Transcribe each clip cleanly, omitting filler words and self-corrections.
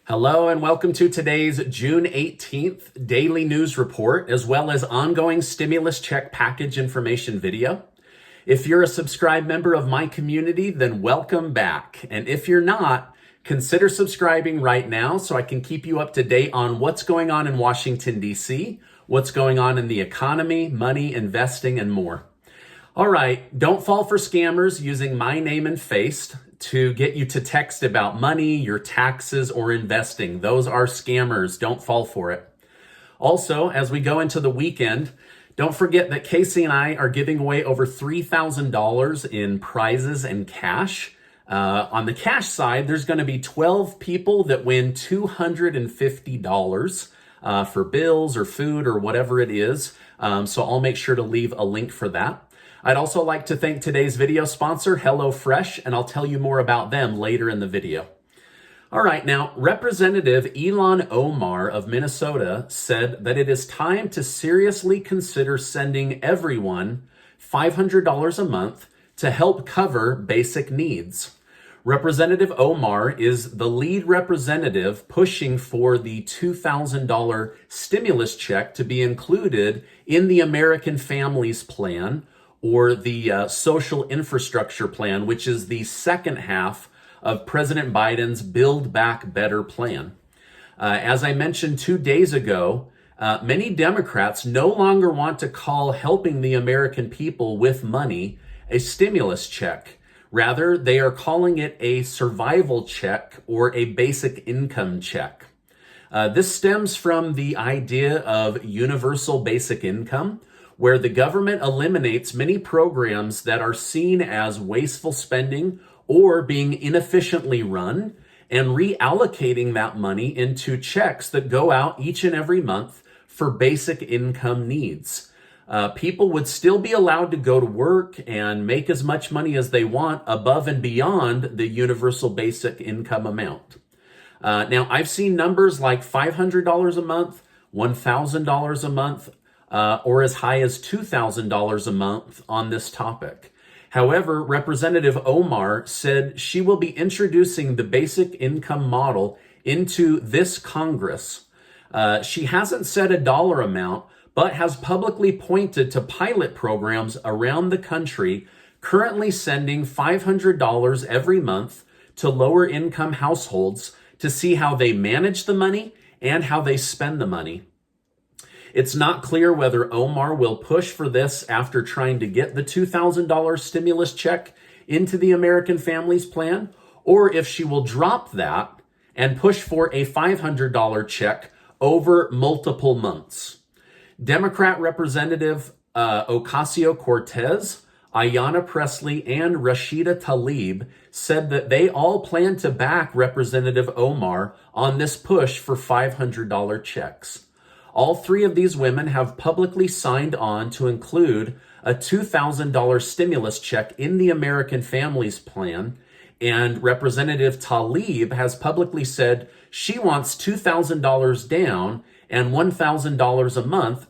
Hello and welcome to today's June 18th daily news report, as well as ongoing stimulus check package information video. If you're a subscribed member of my community, then welcome back. And if you're not, consider subscribing right now so I can keep you up to date on what's going on in Washington, D.C., what's going on in the economy, money, investing, and more. All right, don't fall for scammers using my name and face to get you to text about money, your taxes, or investing. Those are scammers. Don't fall for it. Also, as we go into the weekend, don't forget that Casey and I are giving away over $3,000 in prizes and cash. On the cash side, there's going to be 12 people that win $250 for bills or food or whatever it is. So I'll make sure to leave a link for that. I'd also like to thank today's video sponsor, HelloFresh, and I'll tell you more about them later in the video. All right, now, Representative Ilan Omar of Minnesota said that it is time to seriously consider sending everyone $500 a month to help cover basic needs. Representative Omar is the lead representative pushing for the $2,000 stimulus check to be included in the American Families Plan, or the social infrastructure plan, which is the second half of President Biden's Build Back Better plan. As I mentioned 2 days ago, many Democrats no longer want to call helping the American people with money a stimulus check. Rather, they are calling it a survival check or a basic income check. This stems from the idea of universal basic income, where the government eliminates many programs that are seen as wasteful spending or being inefficiently run, and reallocating that money into checks that go out each and every month for basic income needs. People would still be allowed to go to work and make as much money as they want above and beyond the universal basic income amount. Now, I've seen numbers like $500 a month, $1,000 a month, or as high as $2,000 a month on this topic. However, Representative Omar said she will be introducing the basic income model into this Congress. She hasn't said a dollar amount, but has publicly pointed to pilot programs around the country currently sending $500 every month to lower income households to see how they manage the money and how they spend the money. It's not clear whether Omar will push for this after trying to get the $2,000 stimulus check into the American Families Plan, or if she will drop that and push for a $500 check over multiple months. Democrat Representative Ocasio-Cortez, Ayanna Pressley, and Rashida Talib said that they all plan to back Representative Omar on this push for $500 checks. All three of these women have publicly signed on to include a $2,000 stimulus check in the American Families Plan, and Representative Talib has publicly said she wants $2,000 down and $1,000 a month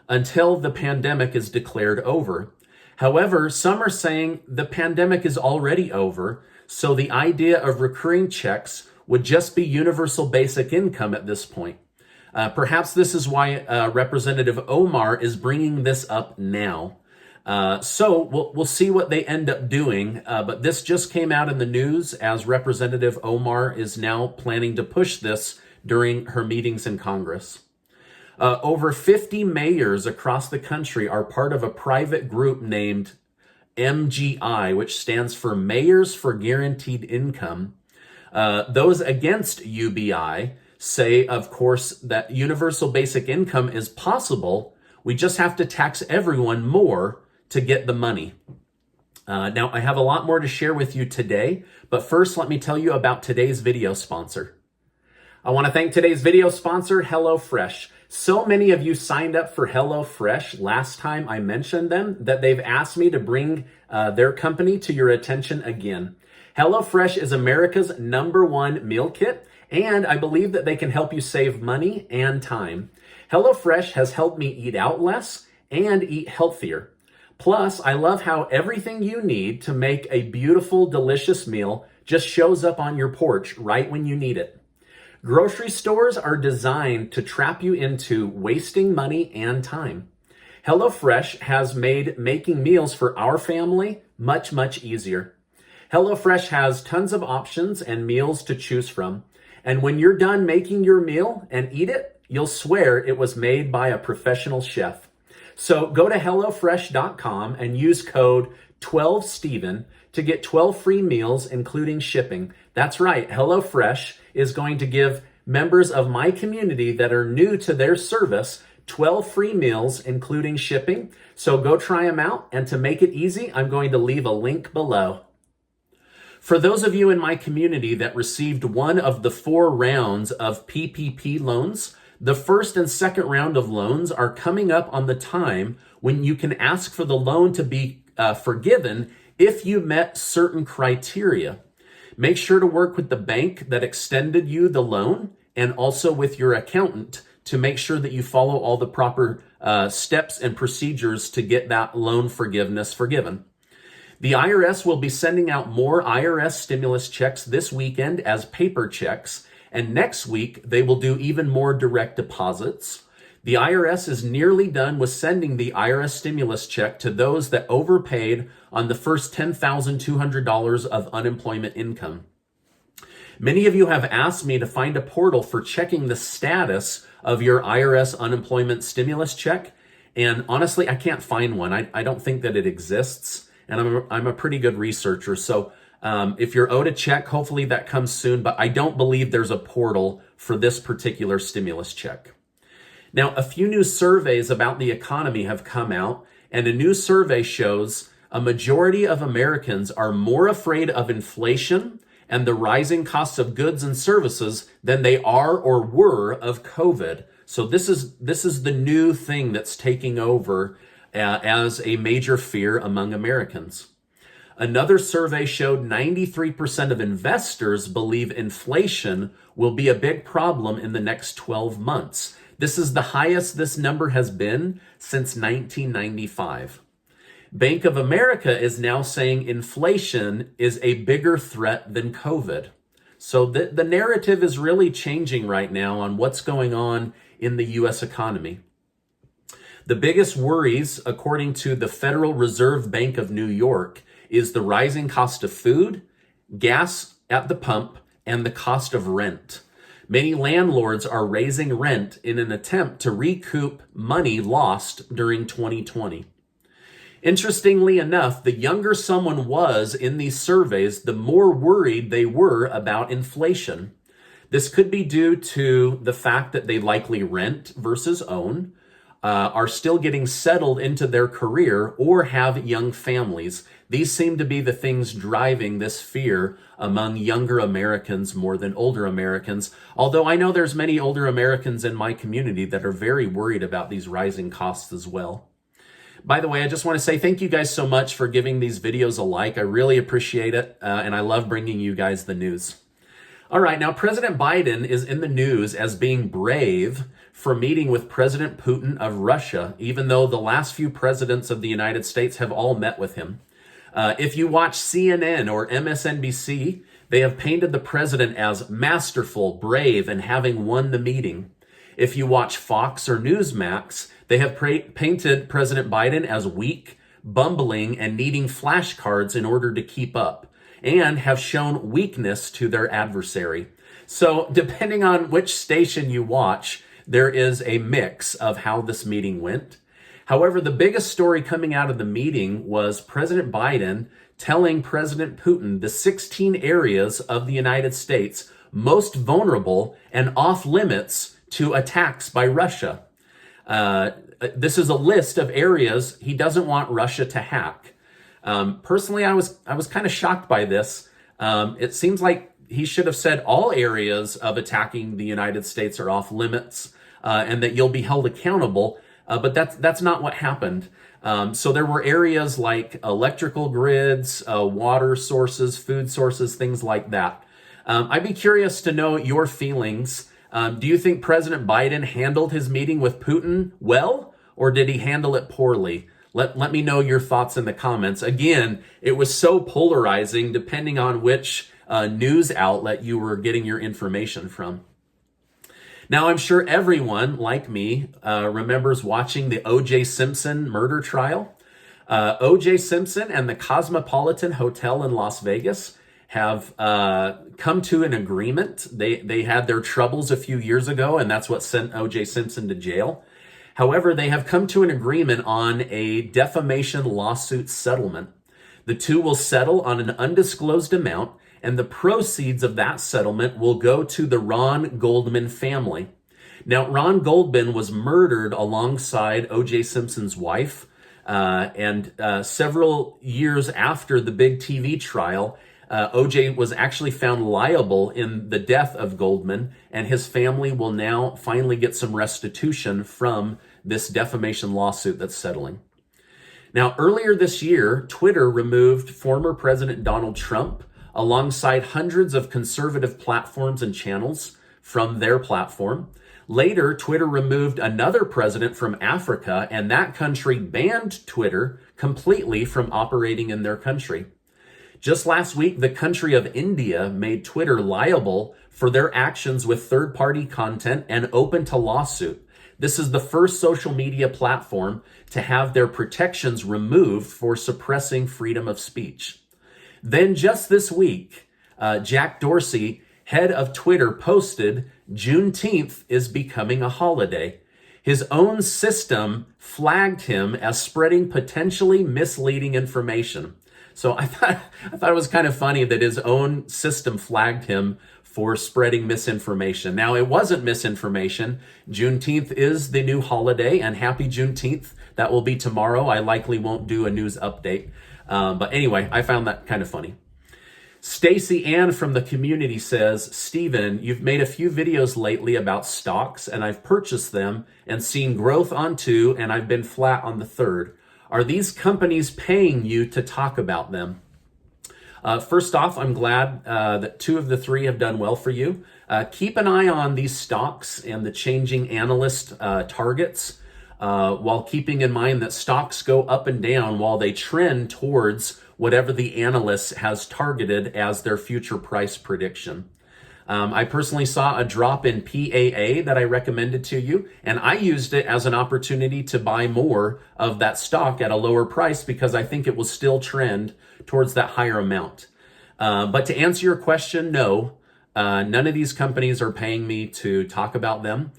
until the pandemic is declared over. However, some are saying the pandemic is already over, so the idea of recurring checks would just be universal basic income at this point. Perhaps this is why Representative Omar is bringing this up now. So we'll see what they end up doing. But this just came out in the news as Representative Omar is now planning to push this during her meetings in Congress. Over 50 mayors across the country are part of a private group named MGI, which stands for Mayors for Guaranteed Income. Those against UBI say, of course, that universal basic income is possible. We just have to tax everyone more to get the money. Now, I have a lot more to share with you today, but first, let me tell you about today's video sponsor. I want to thank today's video sponsor, HelloFresh. So many of you signed up for HelloFresh last time I mentioned them that they've asked me to bring their company to your attention again. HelloFresh is America's #1 meal kit, and I believe that they can help you save money and time. HelloFresh has helped me eat out less and eat healthier. Plus, I love how everything you need to make a beautiful, delicious meal just shows up on your porch right when you need it. Grocery stores are designed to trap you into wasting money and time. HelloFresh has made making meals for our family much, much easier. HelloFresh has tons of options and meals to choose from. And when you're done making your meal and eat it, you'll swear it was made by a professional chef. So go to HelloFresh.com and use code 12Steven to get 12 free meals, including shipping. That's right, HelloFresh is going to give members of my community that are new to their service 12 free meals, including shipping. So go try them out. And to make it easy, I'm going to leave a link below. For those of you in my community that received one of the 4 rounds of PPP loans, the first and second round of loans are coming up on the time when you can ask for the loan to be forgiven if you met certain criteria. Make sure to work with the bank that extended you the loan and also with your accountant to make sure that you follow all the proper steps and procedures to get that loan forgiveness forgiven. The IRS will be sending out more IRS stimulus checks this weekend as paper checks, and next week they will do even more direct deposits. The IRS is nearly done with sending the IRS stimulus check to those that overpaid on the first $10,200 of unemployment income. Many of you have asked me to find a portal for checking the status of your IRS unemployment stimulus check. And honestly, I can't find one. I don't think that it exists. And I'm a pretty good researcher. So if you're owed a check, hopefully that comes soon. But I don't believe there's a portal for this particular stimulus check. Now, a few new surveys about the economy have come out. And a new survey shows a majority of Americans are more afraid of inflation and the rising costs of goods and services than they are or were of COVID. So this is the new thing that's taking over as a major fear among Americans. Another survey showed 93% of investors believe inflation will be a big problem in the next 12 months. This is the highest this number has been since 1995. Bank of America is now saying inflation is a bigger threat than COVID. So the narrative is really changing right now on what's going on in the U.S. economy. The biggest worries, according to the Federal Reserve Bank of New York, is the rising cost of food, gas at the pump, and the cost of rent. Many landlords are raising rent in an attempt to recoup money lost during 2020. Interestingly enough, the younger someone was in these surveys, the more worried they were about inflation. This could be due to the fact that they likely rent versus own, are still getting settled into their career, or have young families. These seem to be the things driving this fear among younger Americans more than older Americans. Although I know there's many older Americans in my community that are very worried about these rising costs as well. By the way, I just want to say thank you guys so much for giving these videos a like. I really appreciate it, and I love bringing you guys the news. All right, now President Biden is in the news as being brave for meeting with President Putin of Russia, even though the last few presidents of the United States have all met with him. If you watch CNN or MSNBC, they have painted the president as masterful, brave, and having won the meeting. If you watch Fox or Newsmax, they have painted President Biden as weak, bumbling, and needing flashcards in order to keep up, and have shown weakness to their adversary. So depending on which station you watch, there is a mix of how this meeting went. However, the biggest story coming out of the meeting was President Biden telling President Putin the 16 areas of the United States most vulnerable and off limits to attacks by Russia. This is a list of areas he doesn't want Russia to hack. Personally, I was kind of shocked by this. It seems like he should have said all areas of attacking the United States are off limits, and that you'll be held accountable. But that's not what happened. So there were areas like electrical grids, water sources, food sources, things like that. I'd be curious to know your feelings. Do you think President Biden handled his meeting with Putin well, or did he handle it poorly? Let me know your thoughts in the comments. Again, it was so polarizing depending on which news outlet you were getting your information from. Now, I'm sure everyone, like me, remembers watching the O.J. Simpson murder trial. O.J. Simpson and the Cosmopolitan Hotel in Las Vegas have come to an agreement. They had their troubles a few years ago, and that's what sent O.J. Simpson to jail. However, they have come to an agreement on a defamation lawsuit settlement. The two will settle on an undisclosed amount, and the proceeds of that settlement will go to the Ron Goldman family. Now, Ron Goldman was murdered alongside O.J. Simpson's wife, and several years after the big TV trial, O.J. was actually found liable in the death of Goldman, and his family will now finally get some restitution from this defamation lawsuit that's settling. Now, earlier this year, Twitter removed former President Donald Trump alongside hundreds of conservative platforms and channels from their platform. Later, Twitter removed another president from Africa, and that country banned Twitter completely from operating in their country. Just last week, the country of India made Twitter liable for their actions with third-party content and open to lawsuit. This is the first social media platform to have their protections removed for suppressing freedom of speech. Then just this week, Jack Dorsey, head of Twitter, posted, "Juneteenth is becoming a holiday." His own system flagged him as spreading potentially misleading information. So I thought it was kind of funny that his own system flagged him for spreading misinformation. Now, it wasn't misinformation. Juneteenth is the new holiday, and happy Juneteenth. That will be tomorrow. I likely won't do a news update. But anyway, I found that kind of funny. Stacy Ann from the community says, "Stephen, you've made a few videos lately about stocks, and I've purchased them and seen growth on 2, and I've been flat on the 3rd. Are these companies paying you to talk about them?" First off, I'm glad that 2 of the 3 have done well for you. Keep an eye on these stocks and the changing analyst targets, while keeping in mind that stocks go up and down while they trend towards whatever the analyst has targeted as their future price prediction. I personally saw a drop in PAA that I recommended to you, and I used it as an opportunity to buy more of that stock at a lower price because I think it will still trend towards that higher amount. But to answer your question, no, none of these companies are paying me to talk about them.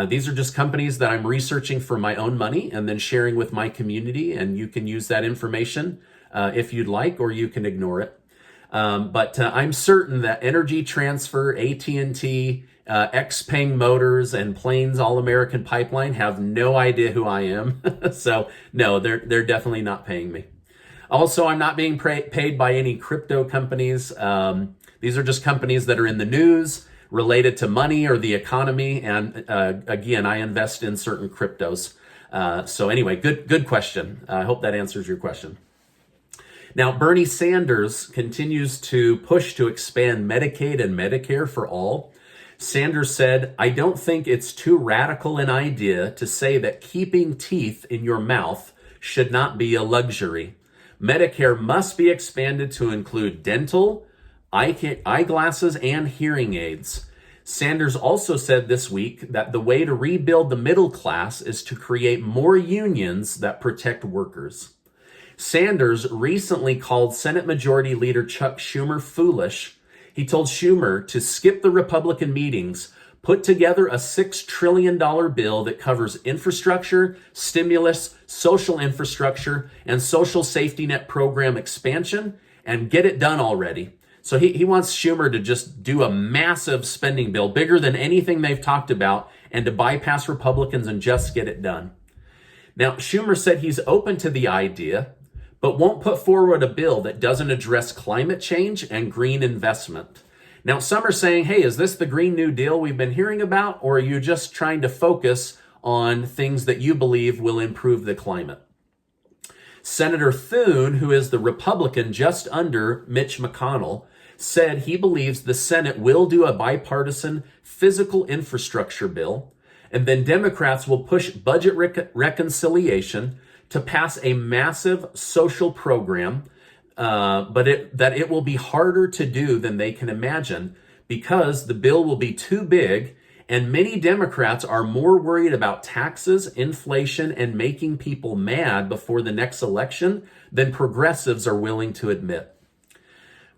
These are just companies that I'm researching for my own money and then sharing with my community, and you can use that information if you'd like, or you can ignore it. But I'm certain that Energy Transfer, AT&T, Xpeng Motors, and Plains All-American Pipeline have no idea who I am. So no, they're definitely not paying me. Also, I'm not being paid by any crypto companies. These are just companies that are in the news related to money or the economy. And again, I invest in certain cryptos. So anyway, good question. I hope that answers your question. Now, Bernie Sanders continues to push to expand Medicaid and Medicare for all. Sanders said, "I don't think it's too radical an idea to say that keeping teeth in your mouth should not be a luxury. Medicare must be expanded to include dental, eyeglasses, and hearing aids." Sanders also said this week that the way to rebuild the middle class is to create more unions that protect workers. Sanders recently called Senate Majority Leader Chuck Schumer foolish. He told Schumer to skip the Republican meetings, put together a $6 trillion bill that covers infrastructure, stimulus, social infrastructure, and social safety net program expansion, and get it done already. So he wants Schumer to just do a massive spending bill, bigger than anything they've talked about, and to bypass Republicans and just get it done. Now, Schumer said he's open to the idea, but won't put forward a bill that doesn't address climate change and green investment. Now, some are saying, hey, is this the Green New Deal we've been hearing about, or are you just trying to focus on things that you believe will improve the climate? Senator Thune, who is the Republican just under Mitch McConnell, said he believes the Senate will do a bipartisan physical infrastructure bill, and then Democrats will push budget reconciliation to pass a massive social program that it will be harder to do than they can imagine because the bill will be too big, and many Democrats are more worried about taxes, inflation, and making people mad before the next election than progressives are willing to admit.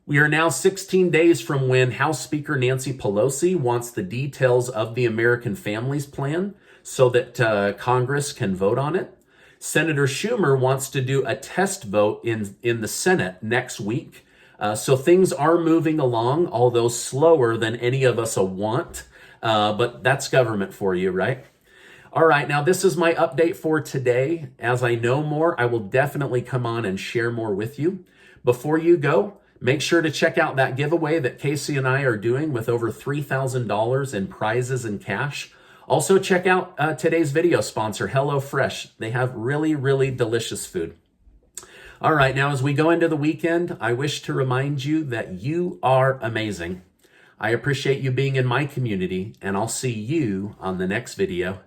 We are now 16 days from when House Speaker Nancy Pelosi wants the details of the American Families Plan so that Congress can vote on it. Senator Schumer wants to do a test vote in the Senate next week. So things are moving along, although slower than any of us want. But that's government for you, right? All right, now this is my update for today. As I know more, I will definitely come on and share more with you. Before you go, make sure to check out that giveaway that Casey and I are doing with over $3,000 in prizes and cash. Also, check out today's video sponsor, HelloFresh. They have really, really delicious food. All right, now as we go into the weekend, I wish to remind you that you are amazing. I appreciate you being in my community, and I'll see you on the next video.